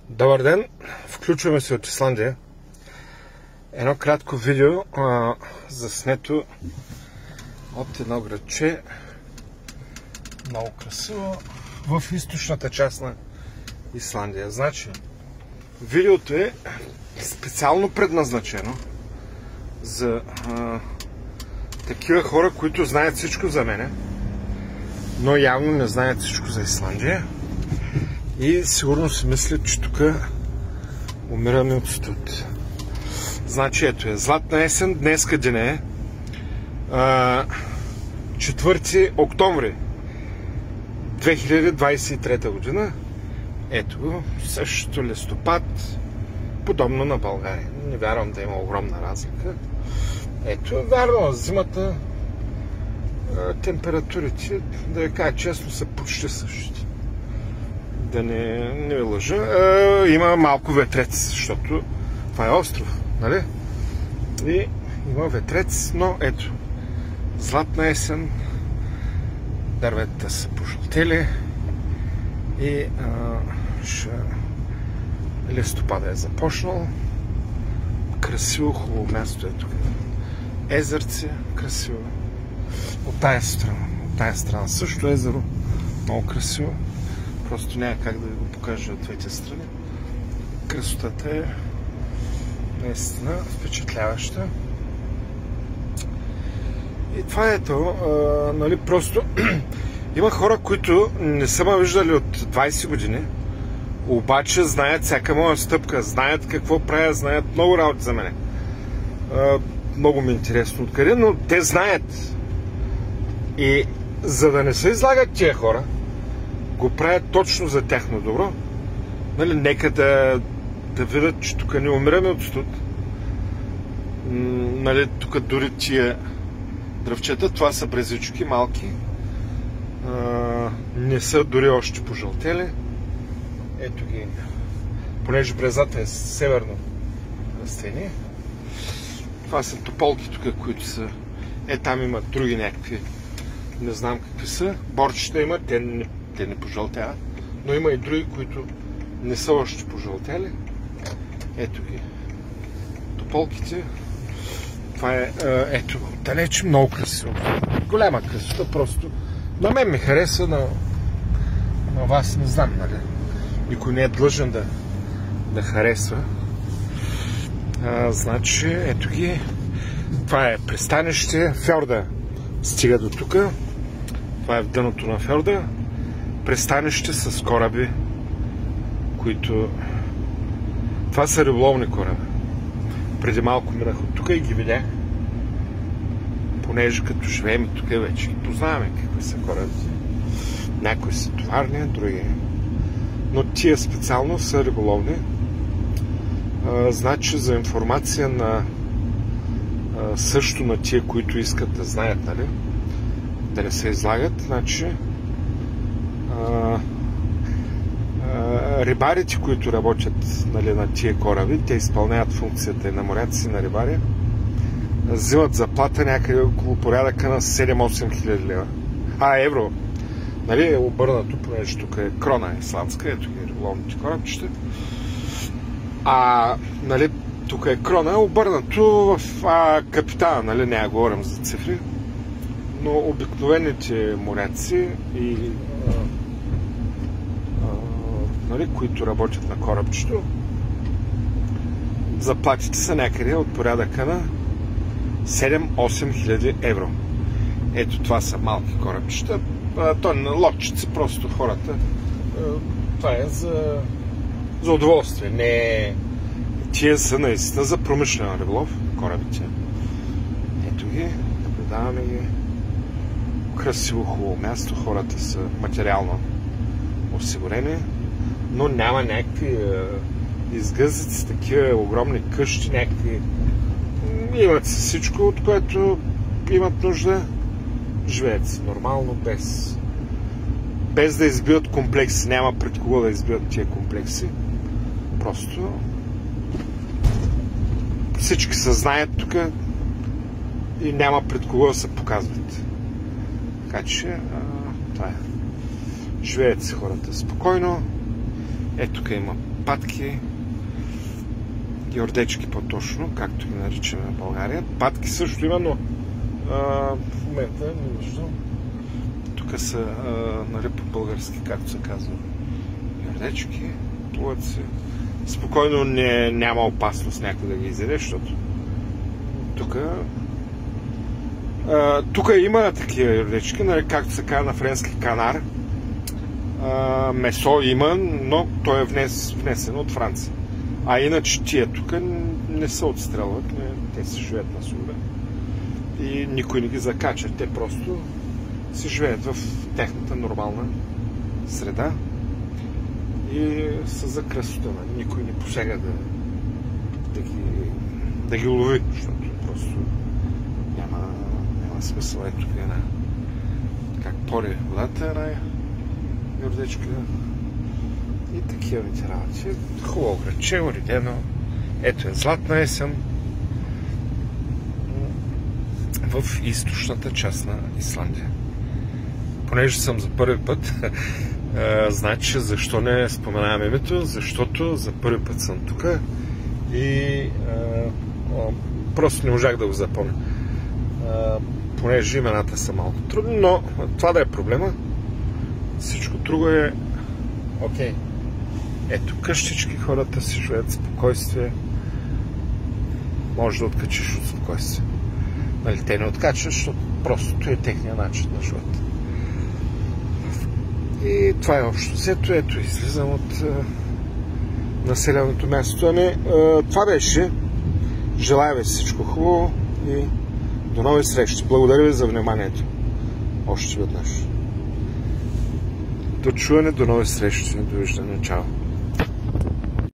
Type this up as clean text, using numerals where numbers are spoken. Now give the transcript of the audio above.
Добър ден! Включваме се от Исландия. Едно кратко видео, заснето от едно градче. Много красиво в източната част на Исландия. Значи, видеото е специално предназначено за такива хора, които знаят всичко за мене, но явно не знаят всичко за Исландия. И сигурно си мислят, че тук умираме от студ. Значи ето е, златна есен, днеска ден е 4 октомври 2023 година. Ето го, същото листопад, подобно на България. Не вярвам да има огромна разлика. Ето, вярно, зимата температурите, да ви кажа честно, са почти същите. Да не лъжа. Има малко ветрец, защото това е остров, нали? И има ветрец, но ето, златна есен, дърветата са пожълтели и листопада е започнал. Красиво, хубаво място е тук. Езерце, красиво. От тая страна също езеро, много красиво. Просто няма как да ви го покажа от двете страни. Красотата е наистина впечатляваща. И това е то. Нали, просто има хора, които не са ме виждали от 20 години, обаче знаят всяка моя стъпка, знаят какво правя, знаят много работи за мене. Много ми е интересно откъде, но те знаят. И за да не се излагат тия хора, го правят точно за тяхно добро. Нали, нека да видят, че тук не умираме от студ. Нали, тук дори тия дръвчета, това са брезички малки. Не са дори още пожълтели. Ето ги. Понеже брезата е северно растение. Това са тополки тук, които са... там имат други някакви. Не знам какви са. Борчета има, те не пожълтяват. Но има и други, които не са още пожълтели. Ето ги. Тополките. Това е, ето, далеч много красиво. Голяма красота, просто. На мен ми хареса, на вас не знам, нали. Никой не е длъжен да харесва. Значи, ето ги. Това е пристанище. Фьорда стига до тук. Това е в дъното на фьорда. Пристанище с кораби, които... Това са риболовни кораби. Преди малко минах от тук и ги видях. Понеже като живеем тук вече ги познаваме какви са корабите. Някои са товарни, други. Но тия специално са риболовни. Значи за информация на също на тия, които искат да знаят, нали? Да не се излагат, значи рибарите, които работят, нали, на тия кораби, те изпълняват функцията и на моряци, и на рибари, взимат заплата някъде около порядъка на 7-8 хиляди лева. Евро. Нали, е обърнато, понеже тук е крона исландска, ето ги риболовните корабчета. Нали, тук е крона, обърнато в капитана, нали, няма говорим за цифри, но обикновените моряци и нали, които работят на корабчето, заплатите са някъде от порядъка на 7-8 хиляди евро. Ето това са малки корабчета. То на лодчици, просто хората. Това е за удоволствие. Не, тия са наистина за промишлен риболов, корабите. Ето ги, наблюдаваме ги. Красиво, хубаво място. Хората са материално осигурени, но няма някакви изгъзъци, такива огромни къщи, някакви... Имат си всичко, от което имат нужда. Живеят си нормално, без да избиват комплекси. Няма пред кого да избиват тия комплекси. Просто всички се знаят тук и няма пред кого да се показват. Така че това е. Живеят си хората спокойно. Ето тук има патки, геордечки по-точно, както ги наричаме в България. Патки също има, но в момента не виждам. Тук са, нали, по-български, както се казва, геордечки, плуват се. Спокойно няма опасност някой да ги изяде, защото тук има такива геордечки, нали, както се казва на френски канар. Месо има, но то е внесено от Франция. А иначе тия тук не се отстрелват, те си живеят на суда. И никой не ги закача. Те просто си живеят в техната нормална среда и са за красота. Никой не посяга да ги лови, защото просто няма смисъл. Ето тук е как пори водата, една геордечка и такива работи. Хубаво градче, уредено. Ето е златна есен в източната част на Исландия. Понеже съм за първи път, значи защо не споменавам името, защото за първи път съм тук и просто не можах да го запомня. Понеже имената са малко трудни, но това да е проблема. Всичко друго е окей. Ето къщички, хората си живеят спокойствие. Може да откачиш от спокойствие. Нали, те не откачаш, защото просто е техния начин на живота. И това е общо взето. Ето, излизам от населеното място. Това беше. Желая ви всичко хубаво и до нови срещи. Благодаря ви за вниманието. Още веднъж. До чуване, до нови срещи. Довиждане. Чао.